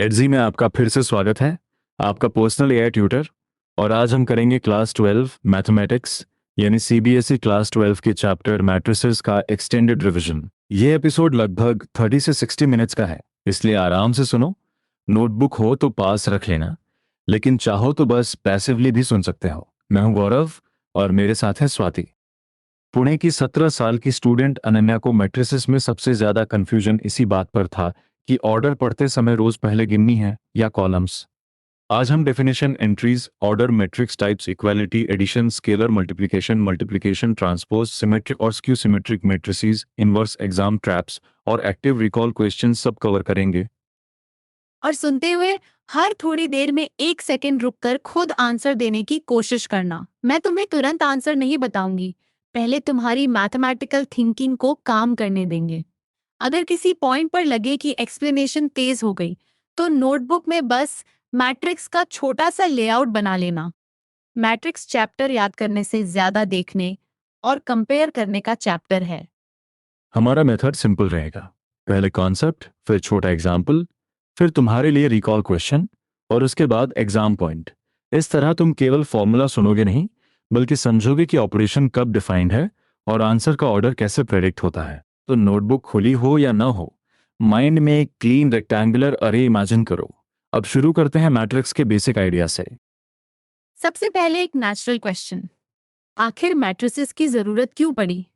एडजी में आपका फिर से स्वागत है। आपका पर्सनल एआई ट्यूटर। और आज हम करेंगे क्लास 12 मैथमेटिक्स यानी सीबीएसई क्लास 12 के चैप्टर मैट्रिसेस का एक्सटेंडेड रिवीजन। ये एपिसोड लगभग 30 से 60 मिनट्स का है, इसलिए आराम से सुनो। नोटबुक हो तो पास रख लेना, लेकिन चाहो तो बस पैसिवली भी सुन सकते हो। मैं हूं गौरव और मेरे साथ है स्वाति। पुणे की 17 साल की स्टूडेंट अनन्या को मैट्रिसेस में सबसे ज्यादा कंफ्यूजन इसी बात पर था कि ऑर्डर पढ़ते समय रोज पहले गिननी है या कॉलम्स। आज हम definition, entries, order, matrix types, equality, addition, scalar multiplication, multiplication, transpose, symmetric और skew symmetric matrices, inverse, exam traps और एक्टिव रिकॉल क्वेश्चन सब कवर करेंगे। और सुनते हुए हर थोड़ी देर में 1 सेकंड रुककर खुद आंसर देने की कोशिश करना। मैं तुम्हें तुरंत आंसर नहीं बताऊंगी, पहले तुम्हारी मैथमेटिकल थिंकिंग को काम करने देंगे। अगर किसी पॉइंट पर लगे कि एक्सप्लेनेशन तेज हो गई, तो नोटबुक में बस मैट्रिक्स का छोटा सा लेआउट बना लेना। मैट्रिक्स चैप्टर याद करने से ज्यादा देखने और कंपेयर करने का चैप्टर है। हमारा मेथड सिंपल रहेगा। पहले कॉन्सेप्ट, फिर छोटा एग्जाम्पल, फिर तुम्हारे लिए रिकॉल क्वेश्चन और उसके बाद एग्जाम पॉइंट। इस तरह तुम केवल फॉर्मूला सुनोगे नहीं, बल्कि समझोगे कि ऑपरेशन कब डिफाइंड है और आंसर का ऑर्डर कैसे प्रेडिक्ट होता है। तो नोटबुक खुली हो या ना हो, माइंड में एक क्लीन रेक्टेंगुलर अरे इमेजिन करो। अब शुरू करते हैं मैट्रिक्स के बेसिक आइडिया से। सबसे पहले एक नेचुरल क्वेश्चन, आखिर मैट्रिसेस की जरूरत क्यों पड़ी?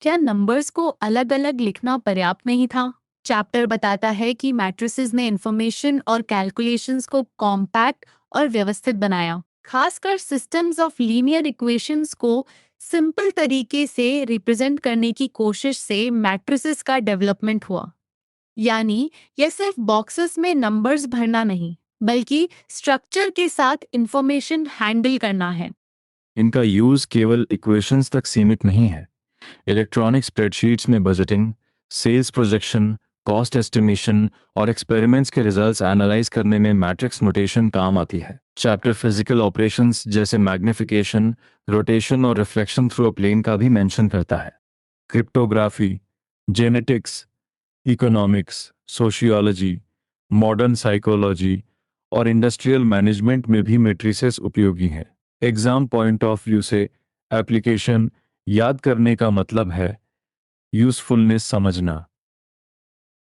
क्या नंबर्स को अलग अलग लिखना पर्याप्त नहीं था? चैप्टर बताता है कि मैट्रिसेस ने इंफॉर्मेशन और कैलकुलेशंस को कॉम्पैक्ट और व्यवस्थित बनाया। खासकर सिस्टम्स ऑफ लीनियर इक्वेशंस को सिंपल तरीके से रिप्रेजेंट करने की कोशिश से मैट्रिसेस का डेवलपमेंट हुआ। यानी यह सिर्फ बॉक्सेस में नंबर्स भरना नहीं, बल्कि स्ट्रक्चर के साथ इंफॉर्मेशन हैंडल करना है। इनका यूज केवल इक्वेशंस तक सीमित नहीं है। इलेक्ट्रॉनिक स्प्रेडशीट्स में budgeting, sales projection, cost estimation और एक्सपेरिमेंट्स के रिजल्ट्स एनालाइज करने में मैट्रिक्स नोटेशन काम आती है। चैप्टर फिजिकल ऑपरेशंस जैसे मैग्निफिकेशन, रोटेशन और रिफ्लेक्शन थ्रू अ प्लेन का भी मेंशन करता है। Cryptography, genetics, economics, sociology, modern psychology और इंडस्ट्रियल मैनेजमेंट में भी मैट्रिसेस उपयोगी हैं। एग्जाम पॉइंट ऑफ व्यू से एप्लीकेशन याद करने का मतलब है यूजफुलनेस समझना।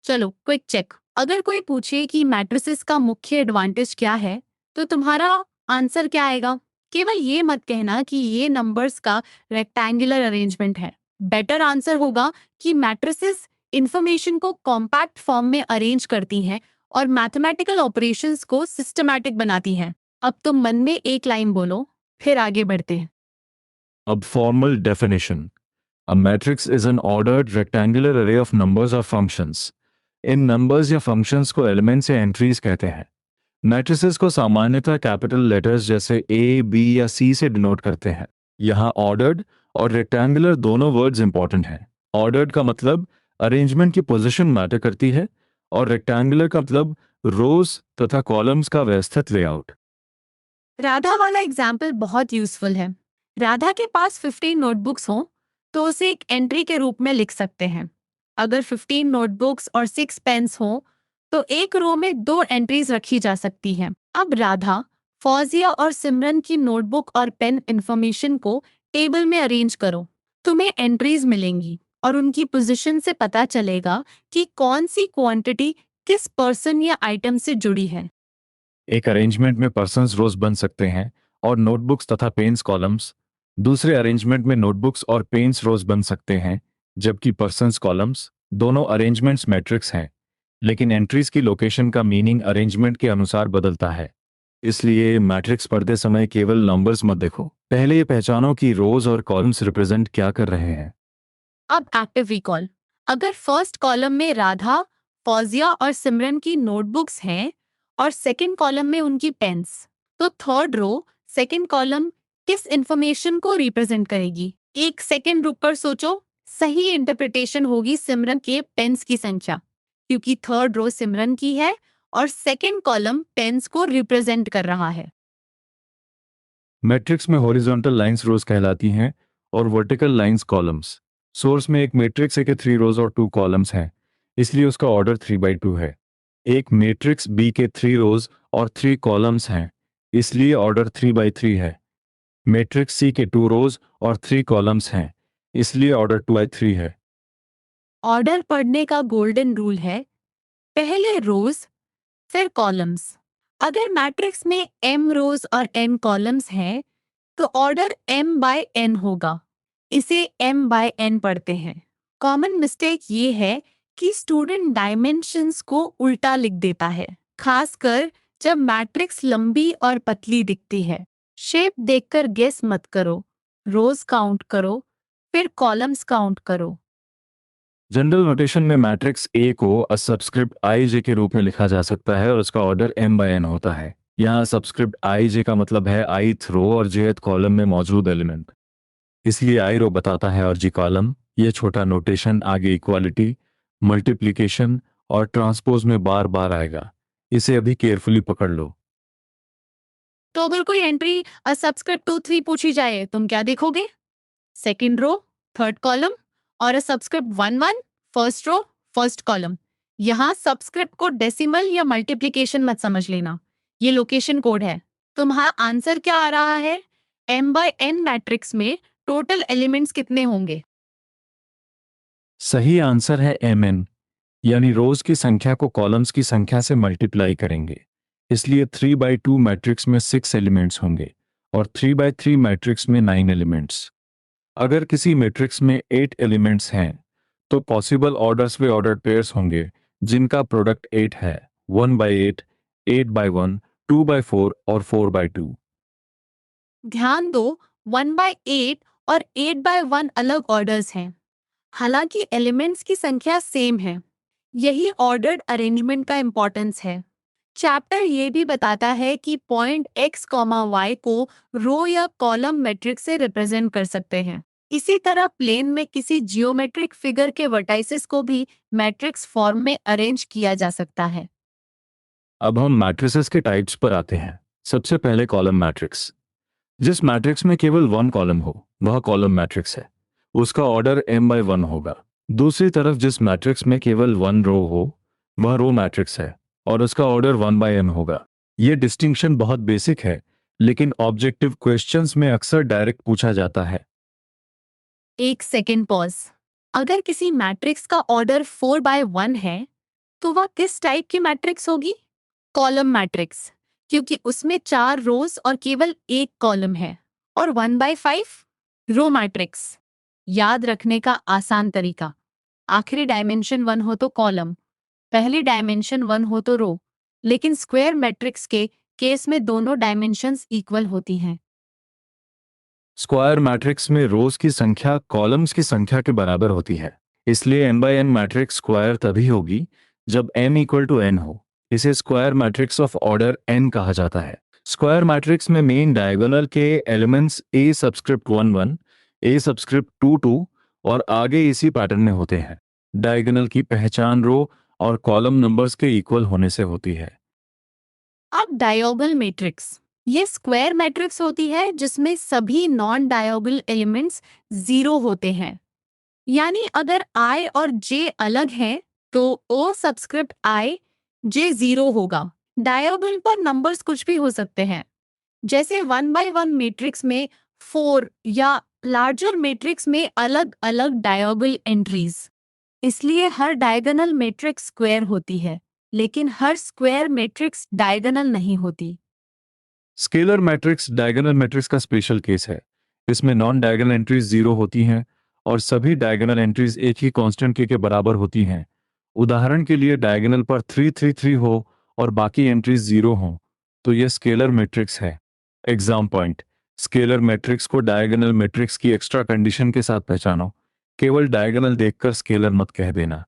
चलो क्विक चेक। अगर कोई पूछे कि मैट्रिसेस का मुख्य एडवांटेज क्या है, तो तुम्हारा आंसर क्या आएगा? केवल ये मत कहना कि ये नंबर्स का रेक्टेंगुलर अरेंजमेंट है। बेटर आंसर होगा कि मैट्रिसेस इंफॉर्मेशन को कॉम्पैक्ट फॉर्म में अरेंज करती हैं और मैथमेटिकल ऑपरेशंस को सिस्टमैटिक बनाती हैं। अब तुम मन में एक लाइन बोलो, फिर आगे बढ़ते हैं। अब formal definition. A matrix is an ordered rectangular array of numbers or functions. In numbers या फंक्शंस को एलिमेंट्स या एंट्रीज कहते हैं। मैट्रिसेस को सामान्यतः कैपिटल लेटर्स जैसे ए, बी या सी से डिनोट करते हैं। यहाँ ऑर्डर्ड और रेक्टेंगुलर दोनों वर्ड्स इंपॉर्टेंट हैं। ऑर्डर्ड का मतलब अरेंजमेंट की पोजीशन मैटर करती है और रेक्टेंगुलर का मतलब रोज तथा कॉलम्स का व्यवस्थित लेआउट। राधा वाला एग्जाम्पल बहुत यूजफुल है। राधा के पास 15 नोटबुक्स हों तो उसे एक एंट्री के रूप में लिख सकते हैं। अगर 15 नोटबुक्स और 6 पेन्स हों तो एक रो में 2 एंट्रीज रखी जा सकती हैं। अब राधा, फौजिया और सिमरन की नोटबुक और पेन इंफॉर्मेशन को टेबल में अरेंज करो। तुम्हें एंट्रीज मिलेंगी और उनकी पोजीशन से पता चलेगा कि कौन सी क्वांटिटी किस पर्सन या आइटम से जुड़ी है। एक अरेंजमेंट में पर्सन्स रोज बन सकते हैं और नोटबुक्स तथा पेन्स कॉलम्स। दूसरे अरेंजमेंट में नोटबुक्स और पेन्स रोज बन सकते हैं, जबकि पर्सन्स कॉलम्स। दोनों अरेंजमेंट्स मैट्रिक्स हैं, लेकिन एंट्रीज की लोकेशन का मीनिंग अरेंजमेंट के अनुसार बदलता है। इसलिए मैट्रिक्स पढ़ते समय केवल नंबर्स मत देखो, पहले ये पहचानो कि रोज और कॉलम्स रिप्रेजेंट क्या कर रहे हैं। अब एक्टिव रिकॉल। अगर फर्स्ट कॉलम में राधा, फौजिया और सिमरन की नोटबुक्स हैं और सेकंड कॉलम में उनकी पेन्स, तो थर्ड रो सेकंड कॉलम किस इंफॉर्मेशन को रिप्रेजेंट करेगी? 1 सेकंड रुककर सोचो। सही इंटरप्रिटेशन होगी सिमरन के पेन्स की संख्या, क्योंकि थर्ड रो सिमरन की है और सेकंड कॉलम पेन्स को रिप्रेजेंट कर रहा है। मैट्रिक्स में हॉरिजॉन्टल लाइंस रोज कहलाती हैं और वर्टिकल लाइंस कॉलम्स। सोर्स में एक मैट्रिक्स है कि 3 रोज और 2 कॉलम्स हैं, इसलिए उसका ऑर्डर 3/2 है। एक मैट्रिक्स बी के 3 रोज और 3 कॉलम्स हैं, इसलिए ऑर्डर 3 by 3 है। मैट्रिक्स सी के 2 रोज और 3 कॉलम्स हैं, इसलिए ऑर्डर 2 by 3 है। ऑर्डर पढ़ने का गोल्डन रूल है, पहले रोज फिर कॉलम्स। अगर मैट्रिक्स में m रोज और n कॉलम्स हैं तो ऑर्डर m बाय n होगा। इसे m बाय n पढ़ते हैं। कॉमन मिस्टेक ये है कि स्टूडेंट डायमेंशंस को उल्टा लिख देता है, खासकर जब मैट्रिक्स लंबी और पतली दिखती है। शेप देखकर गेस मत करो, रोज काउंट करो फिर कॉलम्स काउंट करो। जनरल नोटेशन में मैट्रिक्स ए को सबस्क्रिप्ट आई जे के रूप में लिखा जा सकता है और उसका ऑर्डर m/n होता है। यहाँ सबस्क्रिप्ट आई जे का मतलब है ith रो और jth कॉलम में मौजूद एलिमेंट, इसलिए आई रो बताता है और जी कॉलम। ये छोटा नोटेशन आगे इक्वालिटी, मल्टीप्लिकेशन और ट्रांसपोज में बार बार आएगा, इसे अभी केयरफुली पकड़ लो। तो अगर कोई एंट्री सबस्क्रिप्ट 2 3 पूछी जाए तुम क्या देखोगे? सेकंड रो, थर्ड कॉलम और subscript 1 1, first row, first column. यहाँ सबस्क्रिप्ट को डेसिमल या मल्टीप्लिकेशन मत समझ लेना, ये लोकेशन कोड है। तुम्हारा आंसर क्या आ रहा है? m/n मैट्रिक्स में टोटल एलिमेंट्स कितने होंगे? सही आंसर है mn, यानी रोज की संख्या को कॉलम्स की संख्या से मल्टीप्लाई करेंगे, इसलिए 3 by 2 मैट्रिक्स में 6 एलिमेंट्स होंगे और 3 by 3 मैट्रिक्स में 9 एलिमेंट्स। अगर किसी मैट्रिक्स में 8 एलिमेंट्स हैं तो पॉसिबल ऑर्डर्स वे ऑर्डर्ड पेयर्स होंगे जिनका प्रोडक्ट 8 है, 1/8, 8/1, 2/4 और 4/2। ध्यान दो, 1/8 और 8/1 अलग ऑर्डर्स हैं, हालांकि एलिमेंट्स की संख्या सेम है। यही ऑर्डर्ड अरेंजमेंट का इंपॉर्टेंस है। चैप्टर ये भी बताता है कि पॉइंट x, y को रो या कॉलम मैट्रिक्स से रिप्रेजेंट कर सकते हैं। इसी तरह प्लेन में किसी जियोमेट्रिक फिगर के वर्टाइसेस को भी मैट्रिक्स फॉर्म में अरेंज किया जा सकता है। अब हम मैट्रिसेस के टाइप्स पर आते हैं। सबसे पहले कॉलम मैट्रिक्स। जिस मैट्रिक्स में केवल 1 कॉलम हो वह कॉलम मैट्रिक्स है, उसका ऑर्डर m/1 होगा। दूसरी तरफ जिस मैट्रिक्स में केवल 1 रो हो वह रो मैट्रिक्स है और उसका ऑर्डर 1/m होगा। ये डिस्टिंक्शन बहुत बेसिक है, लेकिन ऑब्जेक्टिव क्वेश्चंस में अक्सर डायरेक्ट पूछा जाता है। एक सेकेंड पॉज। अगर किसी मैट्रिक्स का ऑर्डर 4/1 है तो वह किस टाइप की मैट्रिक्स होगी? कॉलम मैट्रिक्स, क्योंकि उसमें 4 रोज और केवल एक कॉलम है। और 1/5 रो मैट्रिक्स। याद रखने का आसान तरीका, आखिरी डायमेंशन 1 हो तो कॉलम, पहली डायमेंशन 1 हो तो रो, लेकिन स्क्वायर मैट्रिक्स के केस में दोनों डायमेंशंस इक्वल होती हैं। स्क्वायर मैट्रिक्स में रोज की संख्या कॉलम्स की संख्या के बराबर होती है, इसलिए m/n मैट्रिक्स स्क्वायर तभी होगी जब m=n हो। इसे square matrix of order n कहा जाता है। स्क्वायर मैट्रिक्स में मेन डायगोनल के elements a subscript 1 1, a subscript 2 2 और आगे इसी पैटर्न में होते हैं। डायगोनल की पहचान रो और कॉलम नंबर्स के इक्वल होने से होती है। अब डायगोनल मैट्रिक्स, ये स्क्वायर मैट्रिक्स होती है जिसमें सभी नॉन डायगोनल एलिमेंट्स 0 होते हैं। यानी अगर i और j अलग हैं तो o सबस्क्रिप्ट i j 0 होगा। डायगोनल पर नंबर्स कुछ भी हो सकते हैं, जैसे 1/1 मैट्रिक्स में 4 या लार्जर मैट्रिक्स में अलग अलग डायगोनल एंट्रीज। इसलिए हर डायगोनल मैट्रिक्स स्क्वायर होती है, लेकिन हर स्क्वायर मैट्रिक्स डायगोनल नहीं होती। स्केलर मैट्रिक्स डायगोनल मैट्रिक्स का स्पेशल केस है। इसमें नॉन डायगोनल एंट्रीज 0 होती हैं और सभी डायगोनल एंट्रीज एक ही कांस्टेंट के बराबर होती हैं। उदाहरण के लिए डायगोनल पर 3 3 3 हो और बाकी एंट्रीज 0 हों तो यह स्केलर मैट्रिक्स है। एग्जाम पॉइंट, स्केलर मैट्रिक्स को डायगोनल मैट्रिक्स की एक्स्ट्रा कंडीशन के साथ पहचानो, केवल डायगोनल देखकर स्केलर मत कह देना।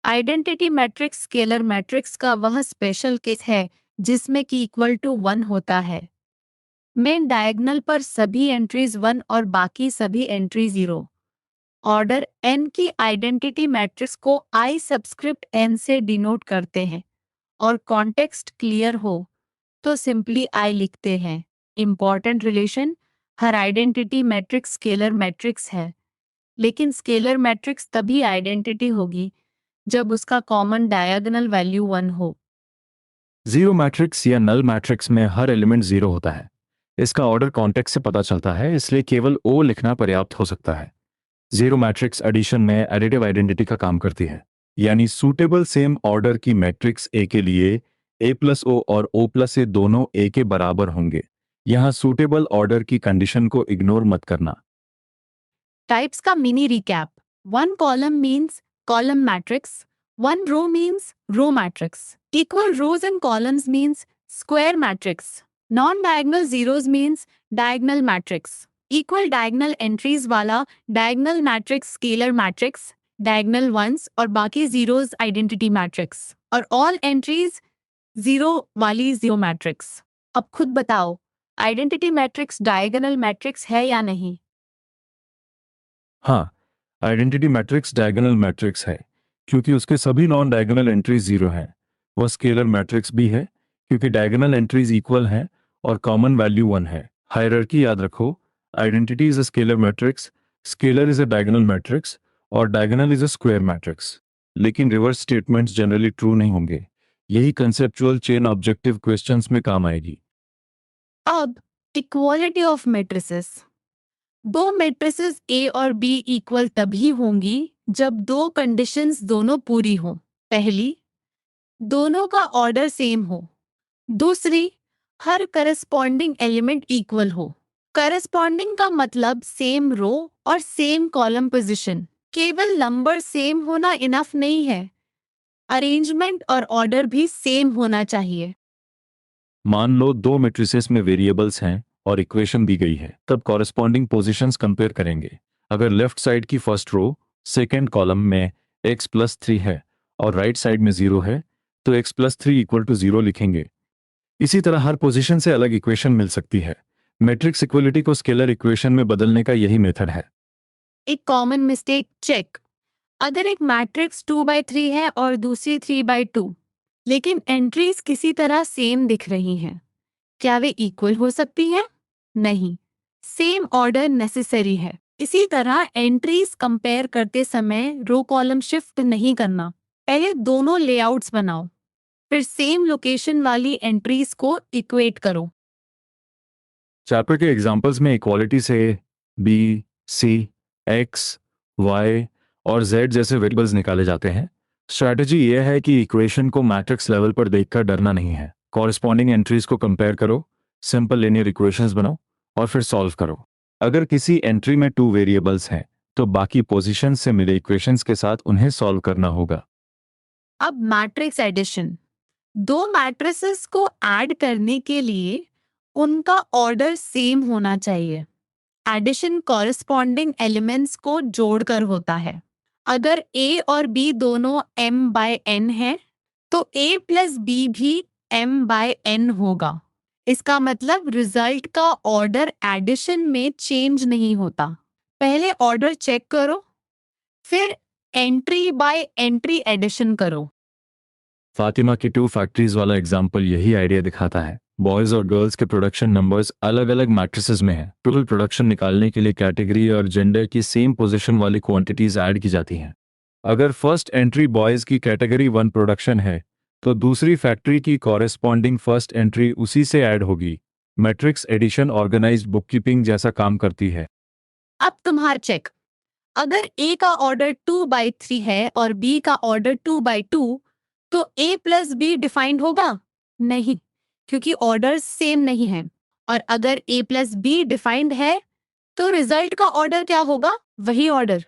आइडेंटिटी मैट्रिक्स स्केलर मैट्रिक्स का वह स्पेशल केस है जिसमें कि इक्वल टू 1 होता है। मेन डायगोनल पर सभी एंट्रीज 1 और बाकी सभी एंट्री 0। ऑर्डर n की आइडेंटिटी मैट्रिक्स को i सबस्क्रिप्ट n से डिनोट करते हैं और कॉन्टेक्स्ट क्लियर हो तो सिंपली i लिखते हैं। इंपॉर्टेंट रिलेशन, हर आइडेंटिटी मैट्रिक्स स्केलर मैट्रिक्स है, लेकिन स्केलर मैट्रिक्स तभी आइडेंटिटी होगी जब उसका कॉमन डायगोनल वैल्यू 1 हो। जीरो मैट्रिक्स या नल मैट्रिक्स में हर एलिमेंट जीरो होता है। इसका ऑर्डर कॉन्टेक्स्ट से पता चलता है, इसलिए केवल ओ लिखना पर्याप्त हो सकता है। जीरो मैट्रिक्स एडिशन में एडिटिव आइडेंटिटी का काम करती है, यानी सूटेबल सेम ऑर्डर की मैट्रिक्स ए के लिए ए प्लस ओ और ओ प्लस ए दोनों ए के बराबर होंगे। यहाँ सूटेबल ऑर्डर की कंडीशन को इग्नोर मत करना। टाइप्स का mini recap. 1 column means column matrix, 1 row means row matrix, equal rows and columns means square matrix, non diagonal zeros means diagonal matrix, equal diagonal entries वाला diagonal matrix scalar matrix, diagonal ones और बाकी zeros identity matrix, और all entries zero वाली zero matrix. अब खुद बताओ, identity matrix diagonal matrix है या नहीं? हाँ, आइडेंटिटी मैट्रिक्स डायगोनल मैट्रिक्स है क्योंकि उसके सभी नॉन डायगोनल एंट्रीज जीरो हैं। वह स्केलर मैट्रिक्स भी है क्योंकि डायगोनल एंट्रीज इक्वल हैं और कॉमन वैल्यू 1 है। हायरार्की याद रखो, identity is a scalar matrix, scalar is a diagonal matrix और diagonal is a square matrix. लेकिन रिवर्स स्टेटमेंट्स जनरली ट्रू नहीं होंगे। यही कंसेप्चुअल चेन ऑब्जेक्टिव क्वेश्चंस में काम आएगी। अब इक्वालिटी ऑफ मैट्रिसेस। दो मैट्रिसेस ए और बी इक्वल तभी होंगी जब दो कंडीशंस दोनों पूरी हो। पहली, दोनों का ऑर्डर सेम हो। दूसरी, हर करस्पॉन्डिंग एलिमेंट इक्वल हो। करस्पॉन्डिंग का मतलब सेम रो और सेम कॉलम पोजीशन। केवल नंबर सेम होना इनफ नहीं है, अरेंजमेंट और ऑर्डर भी सेम होना चाहिए। मान लो दो मैट्रिसेस में वेरिएबल्स हैं और इक्वेशन दी गई है, तब कॉरेस्पॉन्डिंग पोजीशंस कंपेयर करेंगे। अगर लेफ्ट साइड की फर्स्ट रो सेकेंड कॉलम में x प्लस 3 है और राइट साइड में 0 है, तो x प्लस 3 इक्वल टू 0 लिखेंगे। इसी तरह हर पोजीशन से अलग इक्वेशन मिल सकती है। मैट्रिक्स इक्वलिटी को स्केलर इक्वेशन में बदलने का यही मेथड है। एक कॉमन मिस्टेक चेक। अगर एक मैट्रिक्स 2/3 है और दूसरी 3/2, लेकिन एंट्रीज किसी तरह सेम दिख रही हैं, क्या वे इक्वल हो सकती हैं? नहीं, सेम ऑर्डर नेसेसरी है। इसी तरह एंट्रीज कंपेयर करते समय रो कॉलम शिफ्ट नहीं करना। पहले दोनों लेआउट्स बनाओ, फिर सेम लोकेशन वाली एंट्रीज को इक्वेट करो। चैप्टर के एग्जांपल्स में इक्वालिटी से बी, सी, एक्स, वाई और जेड जैसे वेरिएबल्स निकाले जाते हैं। स्ट्रैटेजी यह है कि इक्वेशन को मैट्रिक्स लेवल पर देखकर डरना नहीं है। कॉरेस्पॉन्डिंग एंट्रीज को कंपेयर करो, सिंपल लिनियर इक्वेशंस बनाओ और फिर सॉल्व करो। अगर किसी एंट्री में 2 वेरिएबल्स हैं तो बाकी पोजीशन से मिले इक्वेशंस के साथ उन्हें सॉल्व करना होगा। अब मैट्रिक्स एडिशन। दो मैट्रिसेस को ऐड करने के लिए उनका ऑर्डर सेम होना चाहिए। एडिशन कॉरेस्पॉन्डिंग एलिमेंट्स को जोड़कर होता है। अगर a और b दोनों m/n है, तो a प्लस b भी m/n होगा। इसका मतलब रिजल्ट का ऑर्डर एडिशन में चेंज नहीं होता। पहले ऑर्डर चेक करो, फिर एंट्री बाय एंट्री एडिशन करो। फातिमा की 2 फैक्ट्रीज वाला एग्जाम्पल यही आइडिया दिखाता है। बॉयज और गर्ल्स के प्रोडक्शन नंबर्स अलग अलग मैट्रिसेस में हैं। टोटल प्रोडक्शन निकालने के लिए कैटेगरी और जेंडर की सेम पोजीशन वाली क्वांटिटीज ऐड की जाती हैं। अगर फर्स्ट एंट्री बॉयज की कैटेगरी 1 प्रोडक्शन है तो दूसरी फैक्ट्री की कॉरेस्पॉन्डिंग फर्स्ट एंट्री उसी से ऐड होगी। मैट्रिक्स एडिशन ऑर्गेनाइज्ड बुककीपिंग जैसा काम करती है। अब तुम्हारा चेक। अगर a का ऑर्डर 2/3 है और b का ऑर्डर 2/2, तो a प्लस b डिफाइंड होगा? नहीं, क्योंकि ऑर्डर सेम नहीं है। और अगर a प्लस b डिफाइंड है, तो रिजल्ट का ऑर्डर क्या होगा? वही ऑर्डर,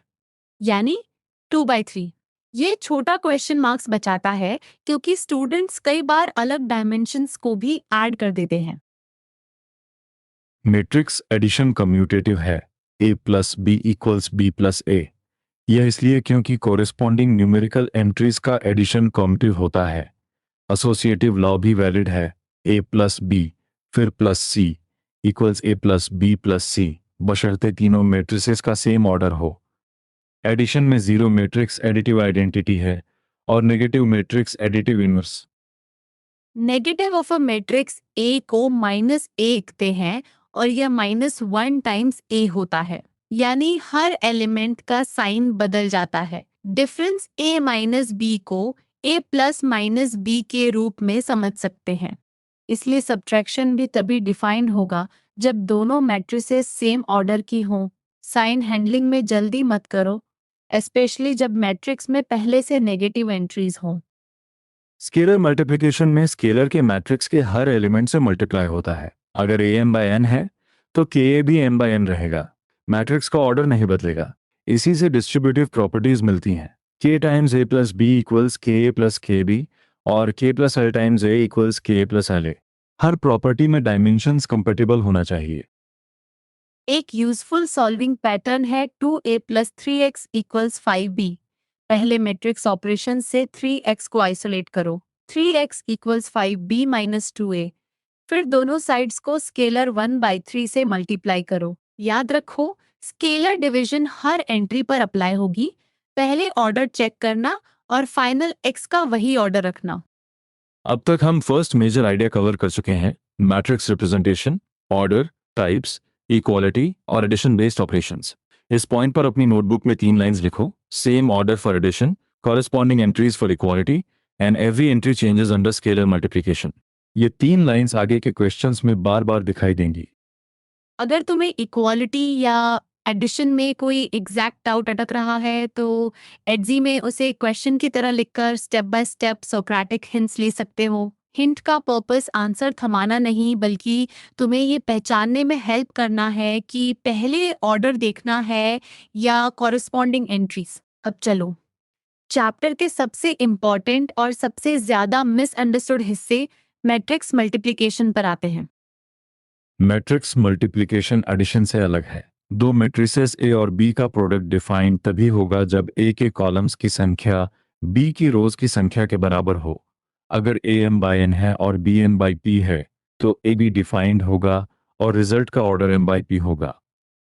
यानी 2/3। ये छोटा क्वेश्चन मार्क्स बचाता है क्योंकि स्टूडेंट्स कई बार अलग डायमेंशंस को भी ऐड कर देते हैं। मैट्रिक्स एडिशन कम्यूटेटिव है। a plus B equals B plus A. यह इसलिए क्योंकि कोरेस्पॉन्डिंग न्यूमेरिकल एंट्रीज का एडिशन कॉम्यूटिव होता है। एसोसिएटिव लॉ भी वैलिड है। a प्लस बी फिर plus C equals a plus B plus C, बशर्ते तीनों मैट्रिसेस का सेम ऑर्डर हो। एडिशन में जीरो मैट्रिक्स एडिटिव आइडेंटिटी है और negative matrix additive inverse. Negative of a matrix a को -a लिखते हैं और यह -1 टाइम्स a होता है, यानी हर एलिमेंट का साइन बदल जाता है। डिफरेंस a माइनस बी को a प्लस माइनस बी के रूप में समझ सकते हैं। इसलिए सब्ट्रैक्शन भी तभी डिफाइंड होगा जब दोनों मैट्रिसेस सेम ऑर्डर की हों। साइन हैंडलिंग में जल्दी मत करो, एस्पेशली जब मैट्रिक्स में पहले से नेगेटिव एंट्रीज हों। स्केलर मल्टीप्लिकेशन में स्केलर के मैट्रिक्स के हर एलिमेंट से मल्टीप्लाई होता है। अगर ए एम बाई एन है तो के ए भी एम बाई एन रहेगा। मैट्रिक्स का ऑर्डर नहीं बदलेगा। इसी से डिस्ट्रीब्यूटिव प्रॉपर्टीज मिलती हैं। K times A plus B equals K A plus K B और K plus L times A equals K A plus L A. हर प्रॉपर्टी में डायमेंशंस कंपेटिबल होना चाहिए। एक यूजफुल सॉल्विंग पैटर्न है 2a plus 3x equals 5b। पहले matrix operation से 3x को आइसोलेट करो। 3x equals 5b minus 2a। फिर दोनों साइड्स को स्केलर 1/3 से मल्टीप्लाई करो। याद रखो, स्केलर डिवीजन हर एंट्री पर अप्लाई होगी। पहले ऑर्डर चेक करना और फाइनल x का वही ऑर्डर रखना। अब तक हम फर्स्ट मेजर आइडिया कवर कर चुके हैं, matrix representation, order, types, equality और एडिशन बेस्ड ऑपरेशंस। इस पॉइंट पर अपनी नोटबुक में 3 लाइंस लिखो। Same order for addition, corresponding entries for equality and every entry changes under scalar multiplication. ये 3 लाइंस आगे के क्वेश्चंस में बार बार दिखाई देंगी। अगर तुम्हें इक्वालिटी या एडिशन में कोई एग्जैक्ट डाउट अटक रहा है तो एडजी में उसे क्वेश्चन की तरह लिखकर step by step Socratic hints ले सकते हो। हिंट का पर्पस आंसर थमाना नहीं, बल्कि तुम्हें ये पहचानने में हेल्प करना है कि पहले ऑर्डर देखना है या कॉरेस्पॉन्डिंग एंट्रीज। अब चलो चैप्टर के सबसे इम्पॉर्टेंट और सबसे ज्यादा मिसअंडरस्टूड हिस्से मैट्रिक्स मल्टीप्लिकेशन पर आते हैं। मैट्रिक्स मल्टीप्लिकेशन एडिशन से अलग है। दो मैट्रिसेस ए और बी का प्रोडक्ट डिफाइन तभी होगा जब ए के कॉलम्स की संख्या बी की रोज की संख्या के बराबर हो। अगर ए एम बाई एन है और बी एम बाई पी है तो ए बी डिफाइंड होगा और रिजल्ट का ऑर्डर एम बाई पी होगा।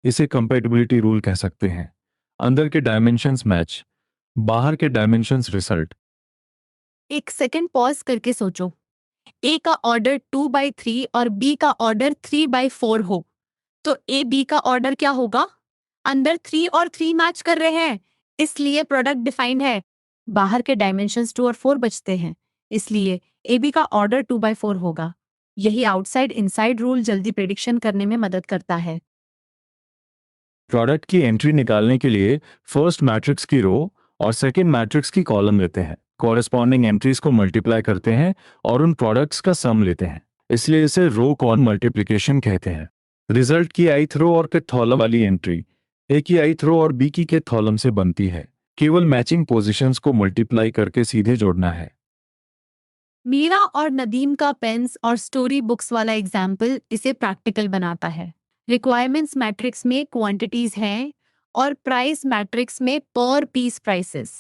इसे कंपैटिबिलिटी रूल कह सकते हैं। अंदर के डायमेंशंस मैच, बाहर के डायमेंशंस रिजल्ट। एक सेकंड पॉज करके सोचो, ए का ऑर्डर 2/3 और बी का ऑर्डर 3/4 हो तो ए बी का ऑर्डर क्या होगा? अंदर 3 और 3 मैच कर रहे हैं, इसलिए प्रोडक्ट डिफाइंड है। बाहर के डायमेंशंस 2 और 4 बचते हैं, इसलिए ए बी का ऑर्डर 2/4 होगा। यही आउटसाइड इनसाइड रूल जल्दी प्रेडिक्शन करने में मदद करता है। प्रोडक्ट की एंट्री निकालने के लिए फर्स्ट मैट्रिक्स की रो और सेकंड मैट्रिक्स की कॉलम लेते हैं, कॉरेस्पॉन्डिंग एंट्रीज को मल्टीप्लाई करते हैं और उन प्रोडक्ट्स का सम लेते हैं। इसलिए इसे रो कॉलम मल्टीप्लिकेशन कहते हैं। रिजल्ट की ith रो और kth कॉलम वाली एंट्री ए की ith रो और बी की kth कॉलम से बनती है। केवल मैचिंग पोजीशंस को मल्टीप्लाई करके सीधे जोड़ना है। मीरा और नदीम का पेन्स और स्टोरी बुक्स वाला एग्जाम्पल इसे प्रैक्टिकल बनाता है। रिक्वायरमेंट्स मैट्रिक्स में क्वांटिटीज हैं और प्राइस मैट्रिक्स में per piece prices.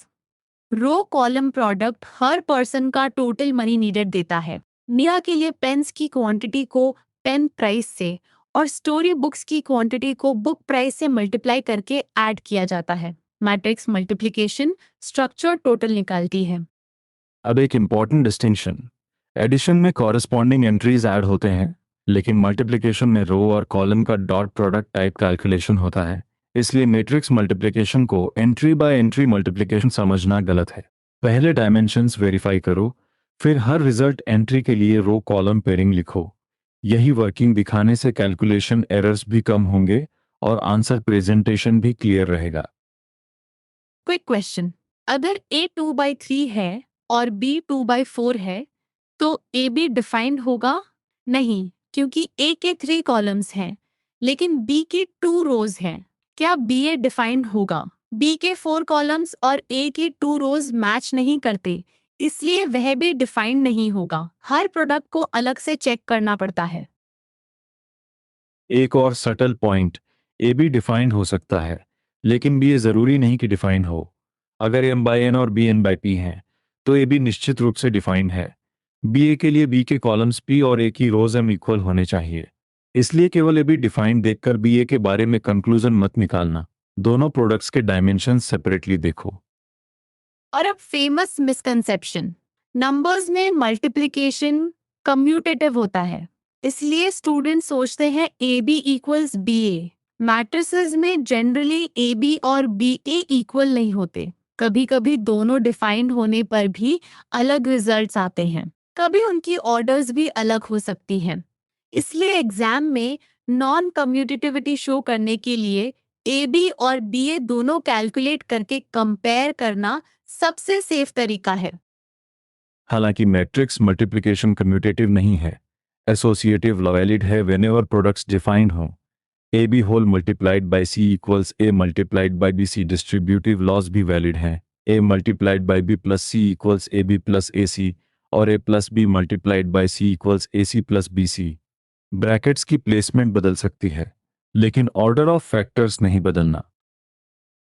Row column product हर पर्सन का टोटल मनी नीडेड देता है। मीरा के लिए पेन्स की क्वांटिटी को पेन प्राइस से और स्टोरी बुक्स की क्वांटिटी को बुक प्राइस से मल्टीप्लाई करके ऐड किया जाता है। मैट्रिक्स मल्टीप्लिकेशन स्ट्रक्चर टोटल निकालती है। अब एक इंपॉर्टेंट डिस्टिंक्शन, एडिशन में कॉरेस्पॉन्डिंग एंट्रीज ऐड होते हैं, लेकिन मल्टीप्लिकेशन में रो और कॉलम का डॉट प्रोडक्ट टाइप कैलकुलेशन होता है। इसलिए मैट्रिक्स मल्टीप्लिकेशन को एंट्री बाय एंट्री मल्टीप्लिकेशन समझना गलत है। पहले डायमेंशंस वेरीफाई करो, फिर हर रिजल्ट एंट्री के लिए रो कॉलम पेयरिंग लिखो। यही वर्किंग दिखाने से कैलकुलेशन एरर्स भी कम होंगे और आंसर प्रेजेंटेशन भी क्लियर रहेगा। क्विक क्वेश्चन, अगर a 2/3 है और b 2/4 है तो a b डिफाइंड होगा? नहीं, क्योंकि a के 3 कॉलम्स हैं लेकिन b की 2 रोज हैं। क्या b a डिफाइंड होगा? b के 4 कॉलम्स और a की 2 रोज मैच नहीं करते, इसलिए वह भी डिफाइंड नहीं होगा। हर प्रोडक्ट को अलग से चेक करना पड़ता है। एक और subtle point, A be defined हो सकता है लेकिन बी ए जरूरी नहीं कि डिफाइंड हो। अगर एम बाई एन और बी एन बाई पी हैं तो ए बी निश्चित रूप से डिफाइंड है। बी ए के लिए बी के कॉलम्स पी और ए की रोज एम इक्वल होने चाहिए। इसलिए केवल ए बी डिफाइंड देखकर बी ए के बारे में कंक्लूजन मत निकालना। दोनों प्रोडक्ट्स के डायमेंशन सेपरेटली देखो। और अब फेमस मिसकंसेप्शन, नंबर्स में मल्टीप्लिकेशन कम्यूटेटिव होता है, इसलिए स्टूडेंट सोचते हैं A B equals B A. Matrices में जनरली ए बी और बी ए इक्वल नहीं होते। कभी कभी दोनों डिफाइंड होने पर भी अलग रिजल्ट्स आते हैं, कभी उनकी ऑर्डर्स भी अलग हो सकती हैं। इसलिए एग्जाम में नॉन कम्यूटेटिविटी शो करने के लिए ए बी और बी ए दोनों कैलकुलेट करके कंपेयर करना सबसे सेफ तरीका है। हालांकि मैट्रिक्स मल्टीप्लिकेशन कम्यूटेटिव नहीं है, एसोसिएटिव वैलिड है व्हेनेवर प्रोडक्ट्स डिफाइंड हो। A B whole multiplied by C equals A multiplied by B C distributive laws भी वैलिड हैं। A multiplied by B plus C equals A B plus A C और A plus B multiplied by C equals A C plus B C. Brackets की placement बदल सकती है, लेकिन order of factors नहीं बदलना।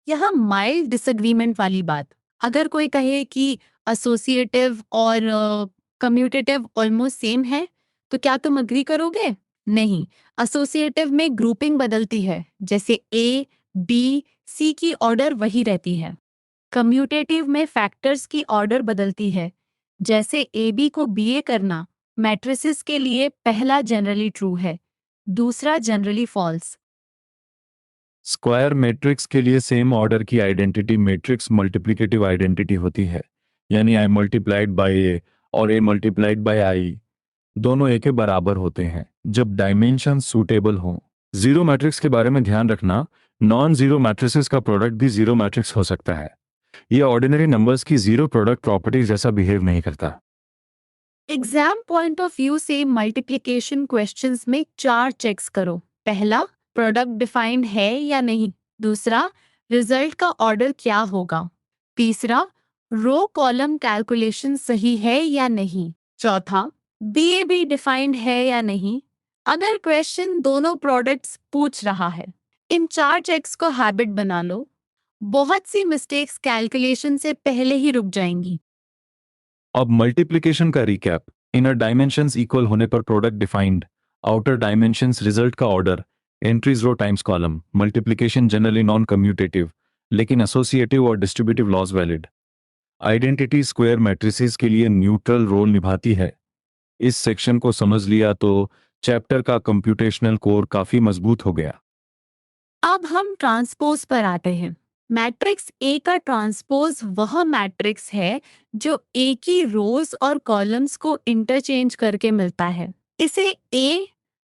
यह माइल्ड डिसएग्रीमेंट वाली बात, अगर कोई कहे कि एसोसिएटिव और कम्यूटेटिव ऑलमोस्ट सेम है, तो क्या तुम अग्री करोगे? नहीं, एसोसिएटिव में ग्रुपिंग बदलती है, जैसे ए बी सी की ऑर्डर वही रहती है। कम्यूटेटिव में फैक्टर्स की ऑर्डर बदलती है, जैसे ए बी को बी ए करना मैट्रिसेस के लिए पहला जनरली ट्रू है, दूसरा जनरली फॉल्स। स्क्वायर मैट्रिक्स के लिए सेम ऑर्डर की आइडेंटिटी मैट्रिक्स मल्टीप्लिकेटिव आइडेंटिटी होती है, यानी आई मल्टीप्लाइड बाई ए और ए मल्टीप्लाइड बाई आई दोनों ए के बराबर होते हैं जब डायमेंशन सूटेबल हो। जीरो मैट्रिक्स के बारे में ध्यान रखना, नॉन जीरो मैट्रिसेस का प्रोडक्ट भी जीरो मैट्रिक्स हो सकता है। ये ऑर्डिनरी नंबर्स की जीरो प्रोडक्ट प्रॉपर्टीज जैसा बिहेव नहीं करता। एग्जाम पॉइंट ऑफ व्यू से मल्टीप्लिकेशन क्वेश्चंस में 4 चेक्स करो। पहला, प्रोडक्ट डिफाइंड है या नहीं। दूसरा, रिजल्ट का ऑर्डर क्या होगा। तीसरा, रो कॉलम कैलकुलेशन सही है या नहीं। चौथा, बी डिफाइंड है या नहीं, अगर क्वेश्चन दोनों प्रोडक्ट्स पूछ रहा है। इन 4 चेक्स को हैबिट बना लो, बहुत सी मिस्टेक्स कैलकुलेशन से पहले ही रुक जाएंगी। अब मल्टीप्लिकेशन का रिकैप। इनर डायमेंशंस इक्वल होने पर product defined, outer dimensions result का order, entries row times column. Multiplication generally non commutative, लेकिन एसोसिएटिव और distributive laws valid. Identity square matrices के लिए न्यूट्रल रोल निभाती है। इस सेक्शन को समझ लिया तो चैप्टर का कंप्यूटेशनल कोर काफी मजबूत हो गया। अब हम ट्रांसपोज पर आते हैं। मैट्रिक्स ए का ट्रांसपोज वह मैट्रिक्स है जो ए की रोज और कॉलम्स को इंटरचेंज करके मिलता है। इसे ए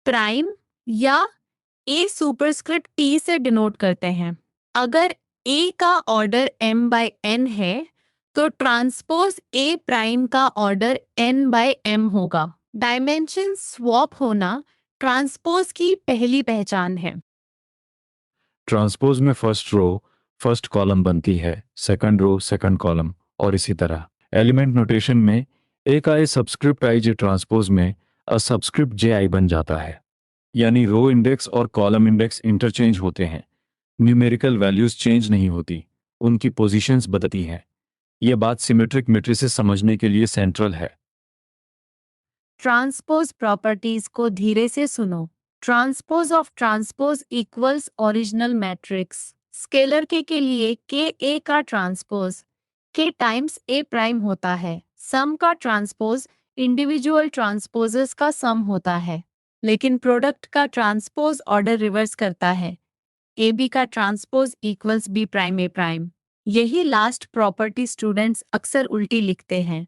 प्राइम या ए सुपरस्क्रिप्ट टी से डिनोट करते हैं। अगर ए का ऑर्डर m बाय n है, तो ट्रांसपोज ए प्राइम का ऑर्डर n बाय m होगा। डायमेंशन स्वैप होना ट्रांसपोज की पहली पहचान है। ट्रांसपोज में फर्स्ट रो फर्स्ट कॉलम बनती है, सेकंड रो सेकंड कॉलम और इसी तरह। एलिमेंट नोटेशन में ए का ए सब्सक्रिप्ट आई जे ट्रांसपोज में अ सब्सक्रिप्ट जे आई बन जाता है, यानी रो इंडेक्स और कॉलम इंडेक्स इंटरचेंज होते हैं। न्यूमेरिकल वैल्यूज चेंज नहीं होती, उनकी पोजीशंस बदलती हैं। यह बात सिमेट्रिक मैट्रिसेस समझने के लिए सेंट्रल है। ट्रांसपोज प्रॉपर्टीज को धीरे से सुनो। Transpose of transpose equals original matrix. Scalar के लिए के ए का ट्रांसपोज के टाइम्स ए प्राइम होता है। सम का ट्रांसपोज इंडिविजुअल ट्रांसपोजेस का सम होता है, लेकिन प्रोडक्ट का ट्रांसपोज ऑर्डर रिवर्स करता है। ए बी का ट्रांसपोज इक्वल्स बी प्राइम ए प्राइम। यही लास्ट प्रॉपर्टी स्टूडेंट्स अक्सर उल्टी लिखते हैं।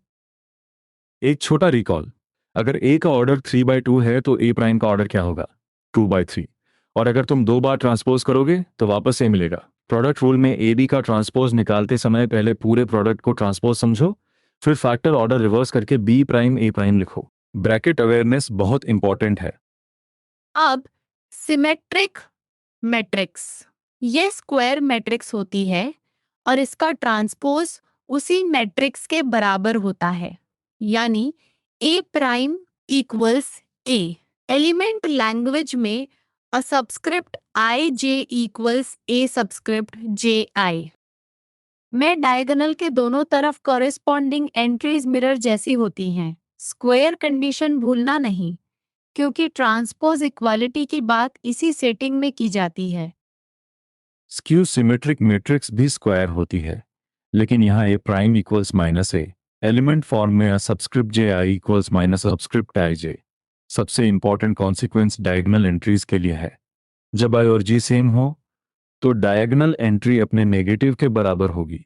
एक छोटा रिकॉल, अगर ए का ऑर्डर 3/2 है तो ए प्राइम का ऑर्डर क्या होगा? 2/3। और अगर तुम 2 बार ट्रांसपोज करोगे तो वापस ए मिलेगा। प्रोडक्ट रूल में ए बी का ट्रांसपोज निकालते समय पहले पूरे प्रोडक्ट को ट्रांसपोज समझो, फिर फैक्टर ऑर्डर रिवर्स करके बी प्राइम ए प्राइम लिखो। ब्रैकेट अवेयरनेस बहुत इंपॉर्टेंट है। अब सिमेट्रिक मैट्रिक्स, ये स्क्वायर मैट्रिक्स होती है और इसका ट्रांसपोज उसी मैट्रिक्स के बराबर होता है, यानी ए prime equals a. Element language में अ subscript I J equals a subscript जे आई में डायगोनल के दोनों तरफ कॉरेस्पॉन्डिंग एंट्रीज मिरर जैसी होती हैं। स्क्वायर कंडीशन भूलना नहीं, क्योंकि ट्रांसपोज इक्वालिटी की बात इसी सेटिंग में की जाती है। स्क्यू सिमेट्रिक मैट्रिक्स भी स्क्वायर होती है, लेकिन यहाँ ए प्राइम इक्वल्स माइनस ए। एलिमेंट फॉर्म में subscript J I equals minus subscript आई जे। सबसे इंपॉर्टेंट कॉन्सिक्वेंस डायगोनल एंट्रीज के लिए है। जब आई और जी सेम हो तो डायगोनल एंट्री अपने नेगेटिव के बराबर होगी।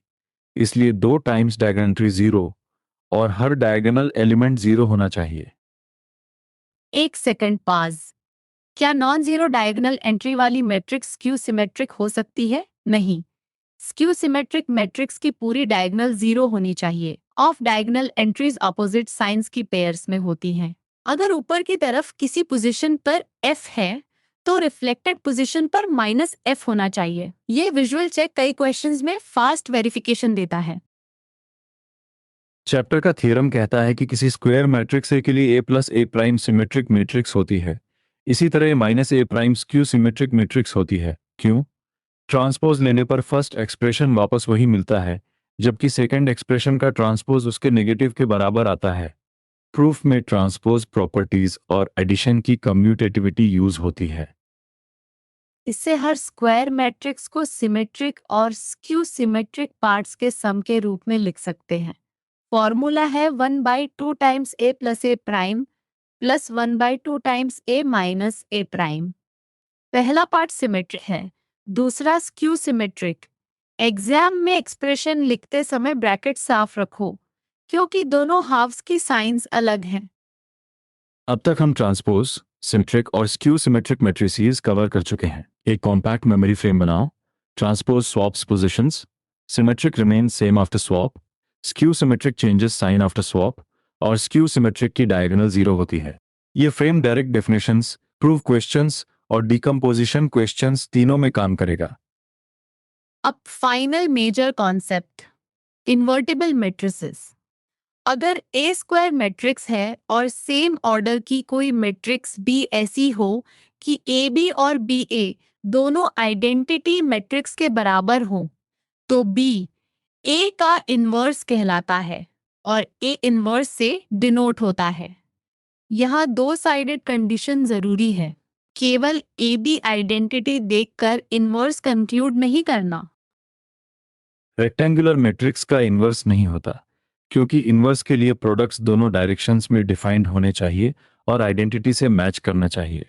इसलिए 2 टाइम्स डायगोनल एंट्री 0 और हर डायगोनल एलिमेंट 0 होना चाहिए। एक सेकंड पाज। क्या नॉन जीरो डायगोनल एंट्री वाली मैट्रिक्स स्क्यू सिमेट्रिक हो सकती है? नहीं। स्क्यू सिमेट्रिक मैट्रिक्स की पूरी डायगोनल जीरो होनी चाहिए। Of diagonal entries opposite signs की पेयर्स में होती हैं। अगर ऊपर की तरफ किसी पोजीशन पर f है तो रिफ्लेक्टेड पोजीशन पर -f होना चाहिए। ये विजुअल चेक कई क्वेश्चंस में फास्ट वेरिफिकेशन देता है। चैप्टर का थ्योरम कहता है कि किसी स्क्वायर मैट्रिक्स ए के लिए a plus A prime symmetric matrix होती है। इसी तरह माइनस ए प्राइम स्क्यू सिमेट्रिक मैट्रिक्स होती है। क्यों? ट्रांसपोज लेने पर फर्स्ट एक्सप्रेशन वापस वही मिलता है, जबकि सेकंड एक्सप्रेशन का ट्रांसपोज उसके नेगेटिव के बराबर आता है। प्रूफ में ट्रांसपोज प्रॉपर्टीज और एडिशन की कम्यूटेटिविटी यूज होती है। इससे हर स्क्वायर मैट्रिक्स को सिमेट्रिक और स्क्यू सिमेट्रिक पार्ट्स के सम के रूप में लिख सकते हैं। फॉर्मूला है 1/2 times a plus A prime plus 1/2 times a minus A prime. पहला पार्ट सिमेट्रिक है, दूसरा स्क्यू सिमेट्रिक। एग्जाम में एक्सप्रेशन लिखते समय ब्रैकेट साफ रखो क्योंकि दोनों हाफ्स की साइंस अलग हैं। अब तक हम ट्रांसपोज, सिमेट्रिक और स्क्यू सिमेट्रिक मैट्रिसेस कवर कर चुके हैं। एक कॉम्पैक्ट मेमोरी फ्रेम बनाओ। Transpose swaps positions, symmetric remain same after swap, skew symmetric changes sign after swap और स्क्यू सिमेट्रिक की डायगोनल 0 होती है। ये frame direct definitions, proof questions और डिकम्पोजिशन क्वेश्चंस तीनों में काम करेगा। अब final major concept, invertible matrices. अगर ए स्क्वायर मैट्रिक्स है और सेम ऑर्डर की कोई मैट्रिक्स बी ऐसी हो कि ए बी और बी ए दोनों आइडेंटिटी मैट्रिक्स के बराबर हो, तो बी ए का इन्वर्स कहलाता है और ए इन्वर्स से डिनोट होता है। यहाँ 2 साइडेड कंडीशन जरूरी है। केवल ए बी आइडेंटिटी देखकर इन्वर्स कंक्लूड नहीं करना। रेक्टेंगुलर मैट्रिक्स का इन्वर्स नहीं होता, क्योंकि इन्वर्स के लिए प्रोडक्ट्स दोनों डायरेक्शंस में डिफाइंड होने चाहिए और आइडेंटिटी से मैच करना चाहिए।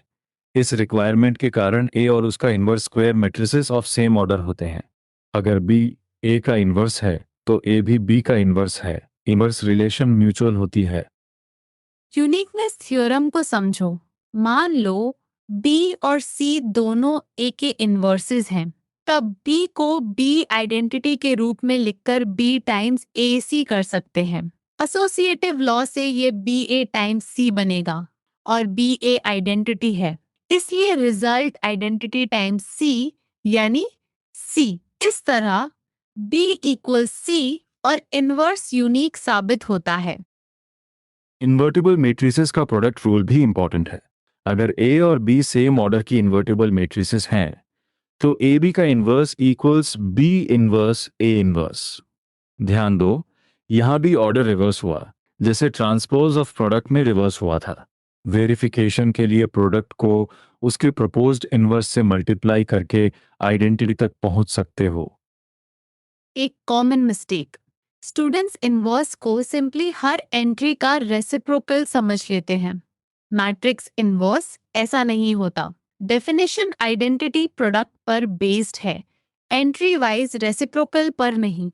इस रिक्वायरमेंट के कारण ए और उसका inverse square matrices of same order होते हैं। अगर बी ए का इन्वर्स है तो ए भी बी का इन्वर्स है। इन्वर्स रिलेशन म्यूचुअल होती है। यूनिकनेस थ्योरम को समझो। मान लो बी और सी दोनों ए के इन्वर्सेस हैं, तब बी को बी आइडेंटिटी के रूप में लिखकर बी टाइम्स ए सी कर सकते हैं। एसोसिएटिव लॉ से ये बी ए टाइम्स सी बनेगा और बी ए आइडेंटिटी है, इसलिए रिजल्ट आइडेंटिटी टाइम्स सी यानी सी। इस तरह बी इक्वल सी और इन्वर्स यूनिक साबित होता है। इन्वर्टिबल मैट्रिसेस का प्रोडक्ट रूल भी इंपॉर्टेंट है। अगर ए और बी सेम ऑर्डर की इन्वर्टिबल मैट्रिसेस हैं तो ए बी का inverse equals B inverse A inverse. ध्यान दो, यहां भी ऑर्डर रिवर्स हुआ, जैसे ट्रांसपोज ऑफ प्रोडक्ट में रिवर्स हुआ था। वेरिफिकेशन के लिए प्रोडक्ट को उसके प्रपोज्ड इन्वर्स से मल्टीप्लाई करके आइडेंटिटी तक पहुंच सकते हो। एक कॉमन मिस्टेक, स्टूडेंट्स इन्वर्स को सिंपली हर एंट्री का रेसिप्रोकल समझ लेते हैं। मैट्रिक्स इन्वर्स ऐसा नहीं होता। डेफिनेशन आइडेंटिटी प्रोडक्ट पर बेस्ड है, एंट्री वाइज रेसिप्रोकल पर नहीं।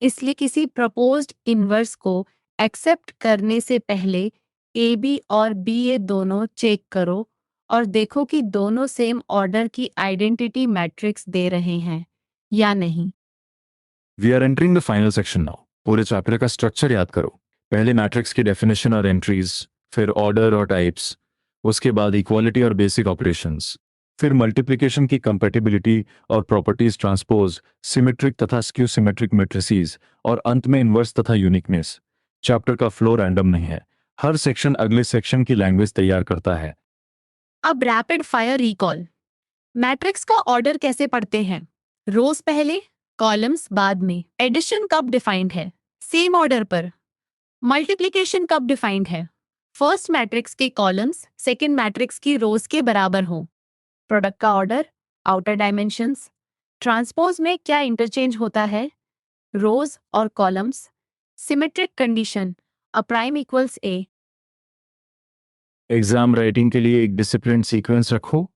इसलिए किसी प्रपोज्ड इन्वर्स को एक्सेप्ट करने से पहले ए बी और बी ए दोनों चेक करो और देखो कि दोनों सेम ऑर्डर की आइडेंटिटी मैट्रिक्स दे रहे हैं या नहीं। We are entering the final section now. पूरे चैप्टर का स्ट्रक्चर याद करो। पहले मैट्रिक्स की डेफिनेशन और एंट्रीज, फिर ऑर्डर और टाइप्स, उसके बाद इक्वालिटी और बेसिक ऑपरेशंस, फिर मल्टीप्लिकेशन की कंपैटिबिलिटी और प्रॉपर्टीज, ट्रांसपोज, सिमेट्रिक तथा स्क्यू सिमेट्रिक मैट्रिसेस और अंत में इन्वर्स तथा यूनिकनेस। चैप्टर का फ्लो रैंडम नहीं है। हर सेक्शन अगले सेक्शन की लैंग्वेज तैयार करता है। अब रैपिड फायर रिकॉल। मैट्रिक्स का ऑर्डर कैसे पढ़ते हैं? रोज पहले, कॉलम्स बाद में। एडिशन कब डिफाइंड है? सेम ऑर्डर पर। मल्टीप्लिकेशन कब डिफाइंड है? फर्स्ट मैट्रिक्स के कॉलम्स सेकंड मैट्रिक्स की रोज के बराबर हो। प्रोडक्ट का ऑर्डर, आउटर डायमेंशंस। ट्रांसपोज में क्या इंटरचेंज होता है? रोज और columns. Symmetric condition, a prime equals a. Exam writing के लिए एक डिसिप्लिन सीक्वेंस रखो।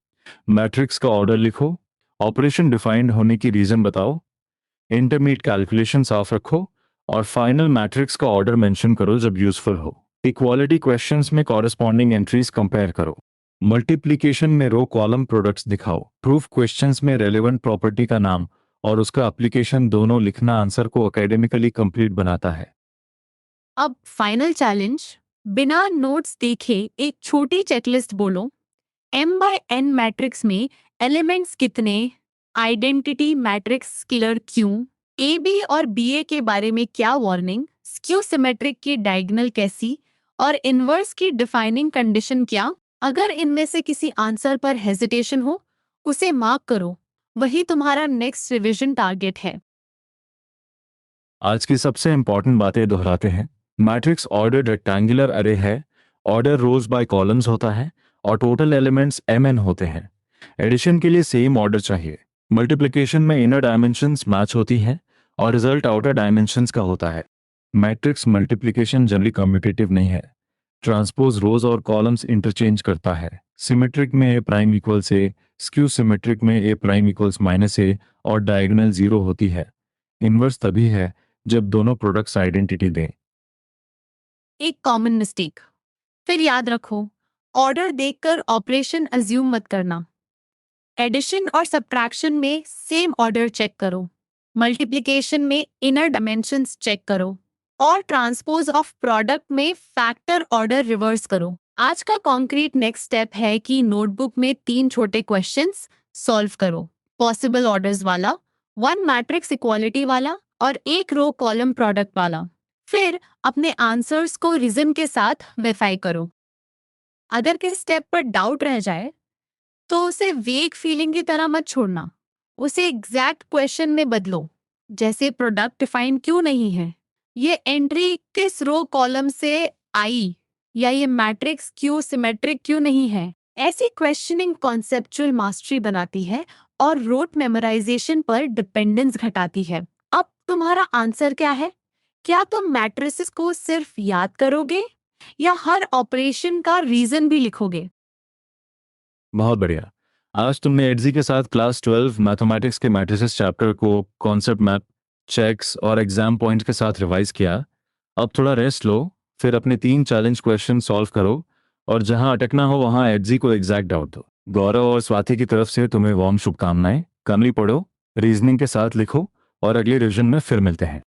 मैट्रिक्स का ऑर्डर लिखो, ऑपरेशन डिफाइंड होने की रीजन बताओ, इंटरमीडिएट कैलकुलेशन साफ रखो और फाइनल मैट्रिक्स का ऑर्डर मेंशन करो जब यूजफुल हो। इक्वालिटी क्वेश्चंस में कॉरेस्पॉन्डिंग एंट्रीज कंपेयर करो। मल्टीप्लिकेशन में रो कॉलम प्रोडक्ट्स दिखाओ। प्रूफ क्वेश्चंस में रेलेवेंट प्रॉपर्टी का नाम और उसका एप्लीकेशन दोनों लिखना आंसर को एकेडमिकली कंप्लीट बनाता है। अब फाइनल चैलेंज, बिना नोट्स देखे एक छोटी चेकलिस्ट बोलो। M/N मैट्रिक्स में एलिमेंट्स कितने, आइडेंटिटी मैट्रिक्स स्केलर क्यों, AB और BA के बारे में क्या वार्निंग, स्क्यू सिमेट्रिक की डायगोनल कैसी और इनवर्स की डिफाइनिंग कंडीशन क्या। अगर इनमें से किसी आंसर पर हेजिटेशन हो उसे मार्क करो, वही तुम्हारा नेक्स्ट रिवीजन टारगेट है। आज की सबसे इंपॉर्टेंट बातें दोहराते हैं। मैट्रिक्स ऑर्डर रेक्टेंगुलर अरे है, ऑर्डर रोज बाय कॉलम्स होता है और टोटल एलिमेंट्स mn होते हैं। एडिशन के लिए सेम ऑर्डर चाहिए। मल्टीप्लिकेशन में इनर डायमेंशंस मैच होती है और रिजल्ट आउटर डायमेंशंस का होता है। मैट्रिक्स मल्टीप्लिकेशन जनरली कम्यूटेटिव नहीं है। ट्रांसपोज रोज और कॉलम्स इंटरचेंज करता है। सिमेट्रिक में ए prime equals a, skew symmetric में ए प्राइम इक्वल्स -a और डायगोनल 0 होती है। इनवर्स तभी है जब दोनों प्रोडक्ट्स आइडेंटिटी दें। एक कॉमन मिस्टेक, फिर याद रखो, ऑर्डर देखकर ऑपरेशन अज्यूम मत करना। एडिशन और सब्ट्रैक्शन में सेम ऑर्डर चेक करो, मल्टीप्लिकेशन में इनर डायमेंशंस चेक करो और ट्रांसपोज ऑफ प्रोडक्ट में फैक्टर ऑर्डर रिवर्स करो। आज का कॉन्क्रीट नेक्स्ट स्टेप है कि नोटबुक में 3 छोटे क्वेश्चंस सॉल्व करो, पॉसिबल ऑर्डर्स वाला, 1 मैट्रिक्स इक्वालिटी वाला और 1 रो कॉलम प्रोडक्ट वाला। फिर अपने आंसर्स को रीजन के साथ वेरीफाई करो। अगर किस स्टेप पर डाउट रह जाए तो उसे वेग फीलिंग की तरह मत छोड़ना, उसे एग्जैक्ट क्वेश्चन में बदलो। जैसे प्रोडक्ट डिफाइन क्यों नहीं है, ये एंट्री किस रो कॉलम से आई, या ये मैट्रिक्स क्यों सिमेट्रिक क्यों नहीं है। ऐसी क्वेश्चनिंग कॉन्सेप्चुअल मास्टरी बनाती है और रोट मेमोराइजेशन पर डिपेंडेंस घटाती है। अब तुम्हारा आंसर क्या है? क्या तुम मैट्रिसेस को सिर्फ याद करोगे या हर ऑपरेशन का रीजन भी लिखोगे? बहुत बढ़िया। आज तुमने एडजी के साथ क्लास 12 मैथमेटिक्स के मैट्रिसेस चैप्टर को कॉन्सेप्ट मैप, चेक्स और एग्जाम पॉइंट्स के साथ रिवाइज किया। अब थोड़ा रेस्ट लो, फिर अपने 3 चैलेंज क्वेश्चन सॉल्व करो और जहां अटकना हो वहां एडजी को एग्जैक्ट डाउट दो। गौरव और स्वाति की तरफ से तुम्हें वार्म शुभकामनाएं। कमली पढ़ो, रीजनिंग के साथ लिखो और अगले रिवीजन में फिर मिलते हैं।